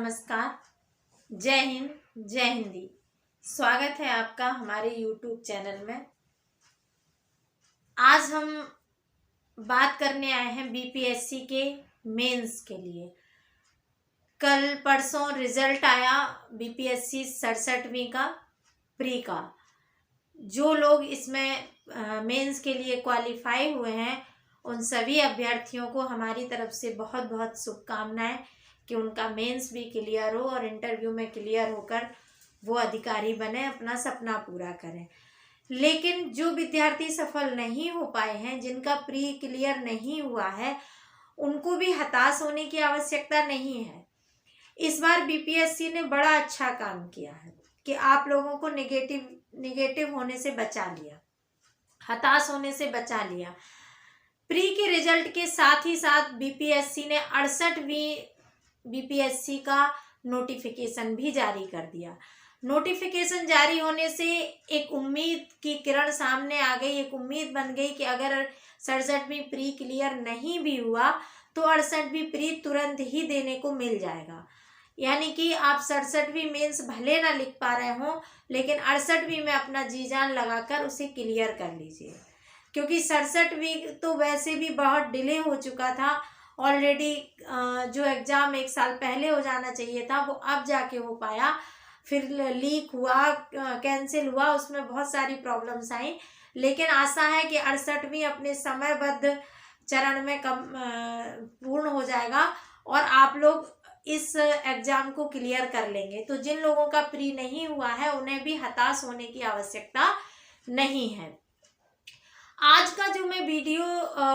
नमस्कार, जय हिंद, जय हिंदी। स्वागत है आपका हमारे YouTube चैनल में। आज हम बात करने आए हैं बीपीएससी के मेंस के लिए। कल परसों रिजल्ट आया बीपीएससी 67वीं का प्री का। जो लोग इसमें मेंस के लिए क्वालिफाई हुए हैं उन सभी अभ्यर्थियों को हमारी तरफ से बहुत बहुत शुभकामनाएं कि उनका मेंस भी क्लियर हो और इंटरव्यू में क्लियर होकर वो अधिकारी बने, अपना सपना पूरा करें। लेकिन जो विद्यार्थी सफल नहीं हो पाए हैं, जिनका प्री क्लियर नहीं हुआ है, उनको भी हताश होने की आवश्यकता नहीं है। इस बार बीपीएससी ने बड़ा अच्छा काम किया है कि आप लोगों को नेगेटिव होने से बचा लिया, हताश होने से बचा लिया। प्री के रिजल्ट के साथ ही साथ बीपीएससी ने 68वीं बीपीएससी का नोटिफिकेशन भी जारी कर दिया। नोटिफिकेशन जारी होने से एक उम्मीद की किरण सामने आ गई, एक उम्मीद बन गई कि अगर 67वीं प्री क्लियर नहीं भी हुआ तो 68वीं प्री तुरंत ही देने को मिल जाएगा। यानी कि आप 67वीं मेंस भले ना लिख पा रहे हो, लेकिन 68वीं में अपना जी जान लगाकर उसे क्लियर कर लीजिए, क्योंकि 67वीं तो वैसे भी बहुत डिले हो चुका था। ऑलरेडी जो एग्ज़ाम 1 साल पहले हो जाना चाहिए था वो अब जाके हो पाया, फिर लीक हुआ, कैंसिल हुआ, उसमें बहुत सारी प्रॉब्लम्स आई। लेकिन आशा है कि 68वीं अपने समयबद्ध चरण में पूर्ण हो जाएगा और आप लोग इस एग्ज़ाम को क्लियर कर लेंगे। तो जिन लोगों का प्री नहीं हुआ है उन्हें भी हताश होने की आवश्यकता नहीं है। आज का जो मैं वीडियो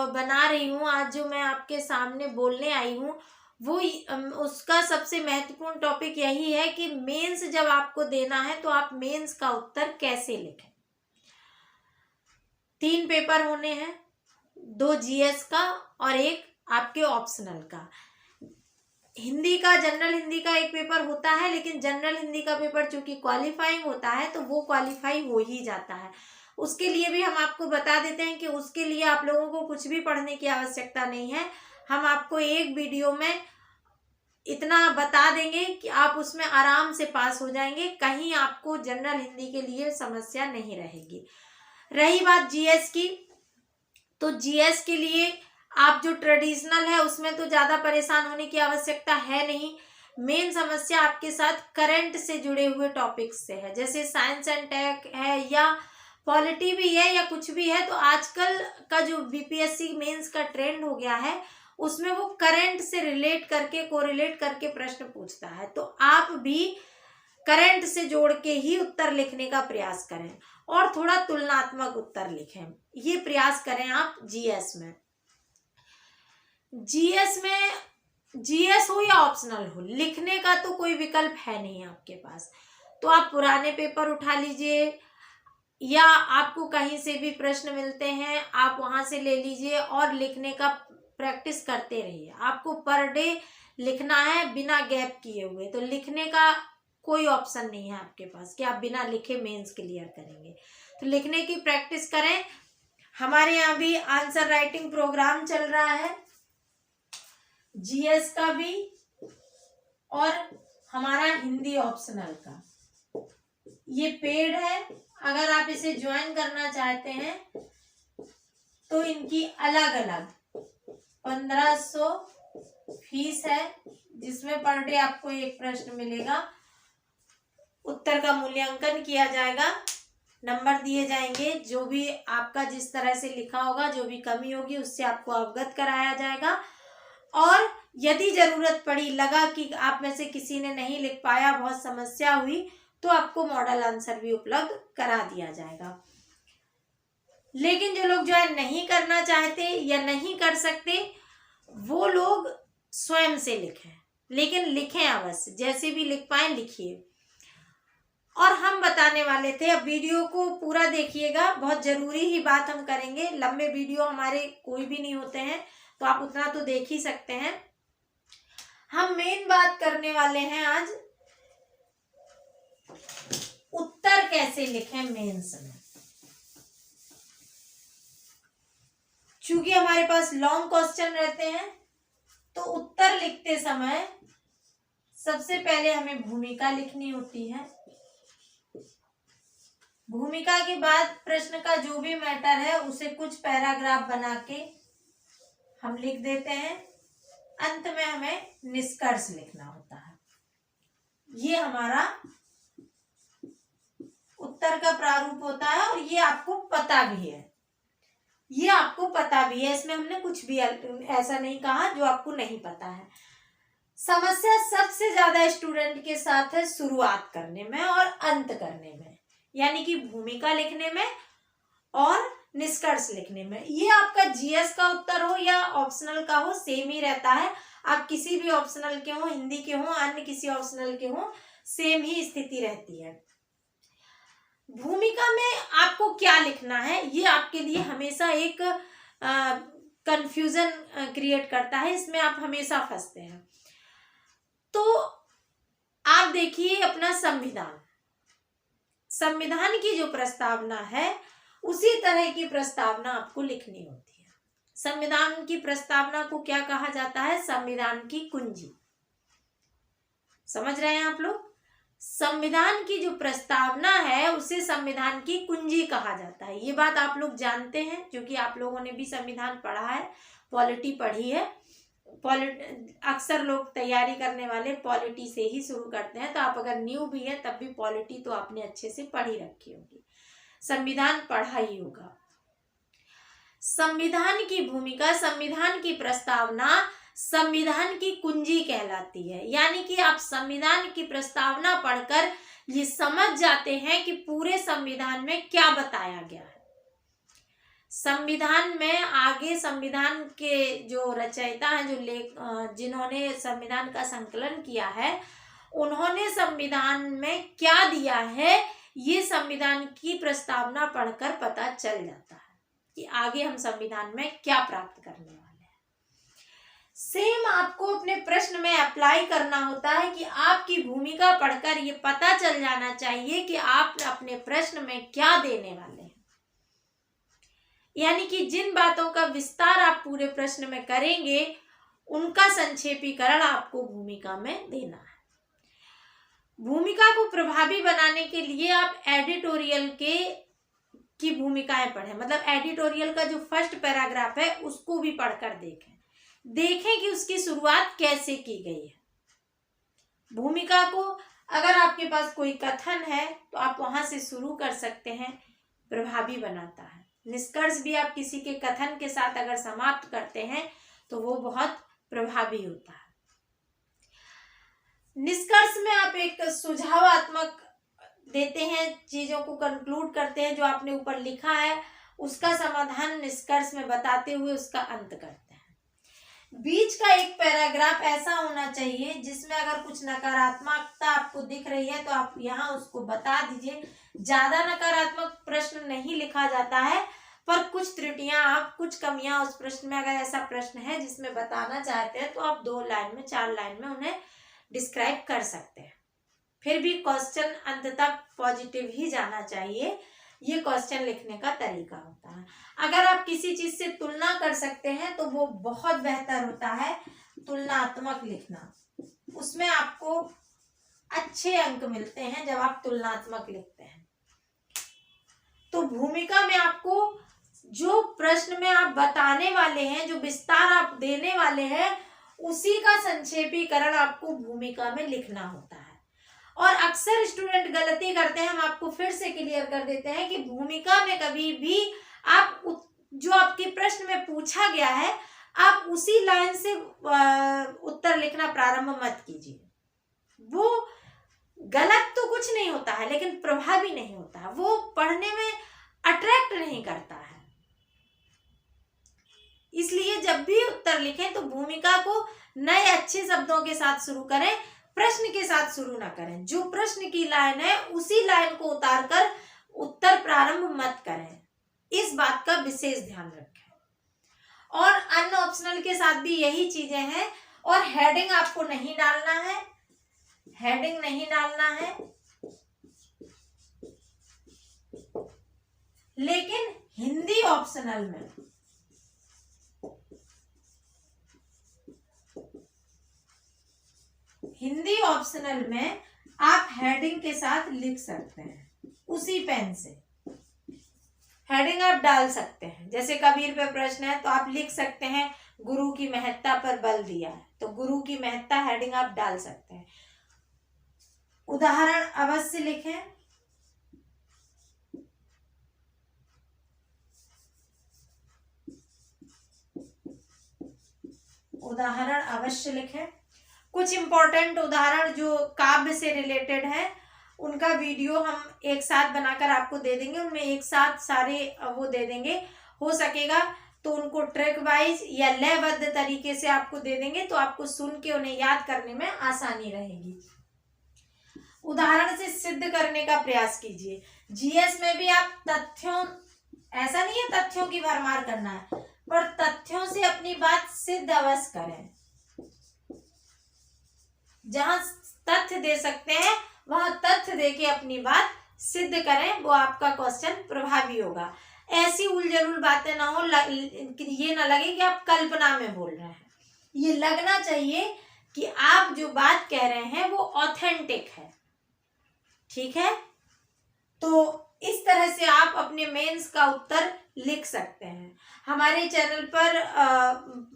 बना रही हूँ, आज जो मैं आपके सामने बोलने आई हूँ, वो उसका सबसे महत्वपूर्ण टॉपिक यही है कि मेंस जब आपको देना है तो आप मेंस का उत्तर कैसे लिखें। 3 पेपर होने हैं, 2 जीएस का और 1 आपके ऑप्शनल का। हिंदी का, जनरल हिंदी का 1 पेपर होता है, लेकिन जनरल हिंदी का पेपर चूंकि क्वालिफाइंग होता है तो वो क्वालिफाई हो ही जाता है। उसके लिए भी हम आपको बता देते हैं कि उसके लिए आप लोगों को कुछ भी पढ़ने की आवश्यकता नहीं है। हम आपको एक वीडियो में इतना बता देंगे कि आप उसमें आराम से पास हो जाएंगे, कहीं आपको जनरल हिंदी के लिए समस्या नहीं रहेगी। रही बात जीएस की, तो जीएस के लिए आप जो ट्रेडिशनल है उसमें तो ज़्यादा परेशान होने की आवश्यकता है नहीं। मेन समस्या आपके साथ करंट से जुड़े हुए टॉपिक्स से है, जैसे साइंस एंड टेक है या पॉलिटी भी है या कुछ भी है। तो आजकल का जो बीपीएससी मेंस का ट्रेंड हो गया है उसमें वो करंट से रिलेट करके, कोरिलेट करके प्रश्न पूछता है। तो आप भी करंट से जोड़ के ही उत्तर लिखने का प्रयास करें और थोड़ा तुलनात्मक उत्तर लिखें, ये प्रयास करें आप जीएस में। जीएस हो या ऑप्शनल हो, लिखने का तो कोई विकल्प है नहीं आपके पास। तो आप पुराने पेपर उठा लीजिए या आपको कहीं से भी प्रश्न मिलते हैं आप वहां से ले लीजिए और लिखने का प्रैक्टिस करते रहिए। आपको पर डे लिखना है बिना गैप किए हुए, तो लिखने का कोई ऑप्शन नहीं है आपके पास कि आप बिना लिखे मेंस क्लियर करेंगे। तो लिखने की प्रैक्टिस करें। हमारे यहाँ भी आंसर राइटिंग प्रोग्राम चल रहा है, जीएस का भी और हमारा हिंदी ऑप्शनल का। ये पेड है, अगर आप इसे ज्वाइन करना चाहते हैं तो इनकी अलग अलग 1500 फीस है, जिसमें पर डे आपको 1 प्रश्न मिलेगा, उत्तर का मूल्यांकन किया जाएगा, नंबर दिए जाएंगे। जो भी आपका जिस तरह से लिखा होगा, जो भी कमी होगी उससे आपको अवगत कराया जाएगा। और यदि जरूरत पड़ी, लगा कि आप में से किसी ने नहीं लिख पाया, बहुत समस्या हुई, तो आपको मॉडल आंसर भी उपलब्ध करा दिया जाएगा। लेकिन जो लोग ज्वाइन नहीं करना चाहते या नहीं कर सकते वो लोग स्वयं से लिखें, लेकिन लिखें अवश्य, जैसे भी लिख पाए लिखिए। और हम बताने वाले थे, अब वीडियो को पूरा देखिएगा, बहुत जरूरी ही बात हम करेंगे। लंबे वीडियो हमारे कोई भी नहीं होते हैं, तो आप उतना तो देख ही सकते हैं। हम मेन बात करने वाले हैं आज, उत्तर कैसे लिखें मेंस में। चूंकि हमारे पास लॉन्ग क्वेश्चन रहते हैं तो उत्तर लिखते समय सबसे पहले हमें भूमिका लिखनी होती है। भूमिका के बाद प्रश्न का जो भी मैटर है उसे कुछ पैराग्राफ बना के हम लिख देते हैं। अंत में हमें निष्कर्ष लिखना होता है। ये हमारा उत्तर का प्रारूप होता है और ये आपको पता भी है। ये आपको पता भी है, इसमें हमने कुछ भी ऐसा नहीं कहा जो आपको नहीं पता है। समस्या सबसे ज्यादा स्टूडेंट के साथ है शुरुआत करने में और अंत करने में, यानी कि भूमिका लिखने में और निष्कर्ष लिखने में। ये आपका जीएस का उत्तर हो या ऑप्शनल का हो, सेम ही रहता है। आप किसी भी ऑप्शनल के हो, हिंदी के हो, अन्य किसी ऑप्शनल के हो, सेम ही स्थिति रहती है। भूमिका में आपको क्या लिखना है ये आपके लिए हमेशा एक कंफ्यूजन क्रिएट करता है। इसमें आप हमेशा फंसते हैं। तो आप देखिए अपना संविधान, संविधान की जो प्रस्तावना है उसी तरह की प्रस्तावना आपको लिखनी होती है। संविधान की प्रस्तावना को क्या कहा जाता है? संविधान की कुंजी। समझ रहे हैं आप लोग? संविधान की जो प्रस्तावना है उसे संविधान की कुंजी कहा जाता है। ये बात आप लोग जानते हैं क्योंकि आप लोगों ने भी संविधान पढ़ा है, पॉलिटी पढ़ी है। अक्सर लोग तैयारी करने वाले पॉलिटी से ही शुरू करते हैं, तो आप अगर न्यू भी है तब भी पॉलिटी तो आपने अच्छे से पढ़ी रखी होगी, संविधान पढ़ा ही होगा। संविधान की भूमिका, संविधान की प्रस्तावना संविधान की कुंजी कहलाती है। यानी कि आप संविधान की प्रस्तावना पढ़कर ये समझ जाते हैं कि पूरे संविधान में क्या बताया गया है। संविधान में आगे संविधान के जो रचयिता हैं, जो जिन्होंने संविधान का संकलन किया है, उन्होंने संविधान में क्या दिया है ये संविधान की प्रस्तावना पढ़कर पता चल जाता है कि आगे हम संविधान में क्या प्राप्त करने वाले हैं। सेम आपको अपने प्रश्न में अप्लाई करना होता है कि आपकी भूमिका पढ़कर ये पता चल जाना चाहिए कि आप अपने प्रश्न में क्या देने वाले हैं। यानी कि जिन बातों का विस्तार आप पूरे प्रश्न में करेंगे उनका संक्षेपीकरण आपको भूमिका में देना है। भूमिका को प्रभावी बनाने के लिए आप एडिटोरियल की भूमिकाएं पढ़ें। मतलब एडिटोरियल का जो फर्स्ट पैराग्राफ है उसको भी पढ़कर देखें कि उसकी शुरुआत कैसे की गई है। भूमिका को अगर आपके पास कोई कथन है तो आप वहां से शुरू कर सकते हैं, प्रभावी बनाता है। निष्कर्ष भी आप किसी के कथन के साथ अगर समाप्त करते हैं तो वो बहुत प्रभावी होता है। निष्कर्ष में आप एक सुझावात्मक देते हैं, चीजों को कंक्लूड करते हैं, जो आपने ऊपर लिखा है उसका समाधान निष्कर्ष में बताते हुए उसका अंत करते हैं। बीच का एक पैराग्राफ ऐसा होना चाहिए जिसमें अगर कुछ नकारात्मकता आपको दिख रही है तो आप यहाँ उसको बता दीजिए। ज्यादा नकारात्मक प्रश्न नहीं लिखा जाता है, पर कुछ त्रुटियां, आप कुछ कमियां उस प्रश्न में, अगर ऐसा प्रश्न है जिसमें बताना चाहते हैं तो आप 2 लाइन में 4 लाइन में उन्हें डिस्क्राइब कर सकते हैं। फिर भी क्वेश्चन अंत तक पॉजिटिव ही जाना चाहिए। ये क्वेश्चन लिखने का तरीका होता है। अगर आप किसी चीज से तुलना कर सकते हैं तो वो बहुत बेहतर होता है तुलनात्मक लिखना। उसमें आपको अच्छे अंक मिलते हैं जब आप तुलनात्मक लिखते हैं। तो भूमिका में आपको जो प्रश्न में आप बताने वाले हैं, जो विस्तार आप देने वाले हैं, उसी का संक्षेपीकरण आपको भूमिका में लिखना होता है। और अक्सर स्टूडेंट गलती करते हैं, हम आपको फिर से क्लियर कर देते हैं कि भूमिका में कभी भी आप जो आपके प्रश्न में पूछा गया है आप उसी लाइन से उत्तर लिखना प्रारंभ मत कीजिए। वो गलत तो कुछ नहीं होता है लेकिन प्रभावी नहीं होता है, वो पढ़ने में अट्रैक्ट नहीं करता है। इसलिए जब भी उत्तर लिखें तो भूमिका को नए अच्छे शब्दों के साथ शुरू करें, प्रश्न के साथ शुरू ना करें। जो प्रश्न की लाइन है उसी लाइन को उतारकर उत्तर प्रारंभ मत करें, इस बात का विशेष ध्यान रखें। और अन्य ऑप्शनल के साथ भी यही चीजें हैं। और हेडिंग आपको नहीं डालना है, हेडिंग नहीं डालना है, लेकिन हिंदी ऑप्शनल में हिंदी ऑप्शनल में आप हेडिंग के साथ लिख सकते हैं, उसी पेन से हेडिंग आप डाल सकते हैं। जैसे कबीर पे प्रश्न है तो आप लिख सकते हैं गुरु की महत्ता पर बल दिया है, तो गुरु की महत्ता हेडिंग आप डाल सकते हैं। उदाहरण अवश्य लिखें, उदाहरण अवश्य लिखें। कुछ इंपॉर्टेंट उदाहरण जो काव्य से रिलेटेड है उनका वीडियो हम एक साथ बनाकर आपको दे देंगे, उनमें एक साथ सारे वो दे देंगे। हो सकेगा तो उनको ट्रैक वाइज या लयबद्ध तरीके से आपको दे देंगे, तो आपको सुन के उन्हें याद करने में आसानी रहेगी। उदाहरण से सिद्ध करने का प्रयास कीजिए। जीएस में भी आप तथ्यों, ऐसा नहीं है तथ्यों की भरमार करना है, पर तथ्यों से अपनी बात सिद्ध अवश्य करें। जहां तथ्य दे सकते हैं वहां तथ्य देके अपनी बात सिद्ध करें, वो आपका क्वेश्चन प्रभावी होगा। ऐसी उलझुल बातें ना हो, ये ना लगे कि आप कल्पना में बोल रहे हैं। ये लगना चाहिए कि आप जो बात कह रहे हैं वो ऑथेंटिक है। ठीक है, तो इस तरह से आप अपने मेंस का उत्तर लिख सकते हैं। हमारे चैनल पर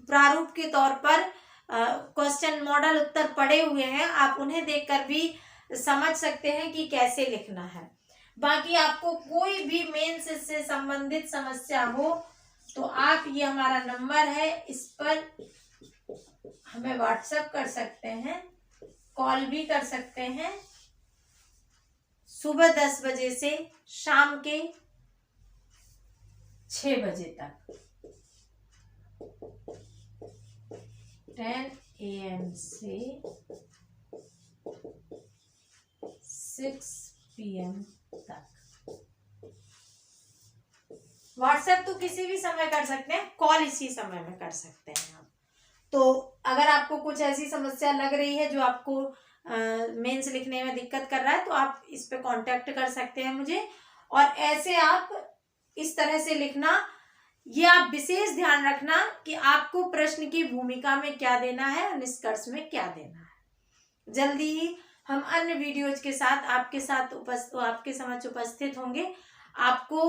प्रारूप के तौर पर क्वेश्चन मॉडल उत्तर पड़े हुए हैं, आप उन्हें देखकर भी समझ सकते हैं कि कैसे लिखना है। बाकी आपको कोई भी मेंस से संबंधित समस्या हो तो आप, ये हमारा नंबर है, इस पर हमें व्हाट्सएप कर सकते हैं, कॉल भी कर सकते हैं। सुबह 10 बजे से शाम के 6 बजे तक, 10 AM से 6 PM तक। व्हाट्सएप तो किसी भी समय कर सकते हैं, कॉल इसी समय में कर सकते हैं आप। तो अगर आपको कुछ ऐसी समस्या लग रही है जो आपको मेंस लिखने में दिक्कत कर रहा है, तो आप इस पे कांटेक्ट कर सकते हैं मुझे। और ऐसे आप इस तरह से लिखना, ये आप विशेष ध्यान रखना कि आपको प्रश्न की भूमिका में क्या देना है और निष्कर्ष में क्या देना है। जल्दी ही हम अन्य वीडियोज के साथ आपके समक्ष उपस्थित होंगे। आपको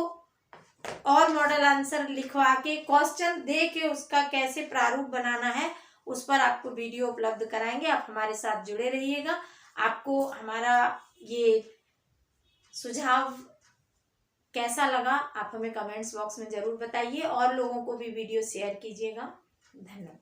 और मॉडल आंसर लिखवा के, क्वेश्चन दे के उसका कैसे प्रारूप बनाना है उस पर आपको वीडियो उपलब्ध कराएंगे। आप हमारे साथ जुड़े रहिएगा। आपको हमारा ये सुझाव कैसा लगा आप हमें कमेंट्स बॉक्स में जरूर बताइए, और लोगों को भी वीडियो शेयर कीजिएगा। धन्यवाद।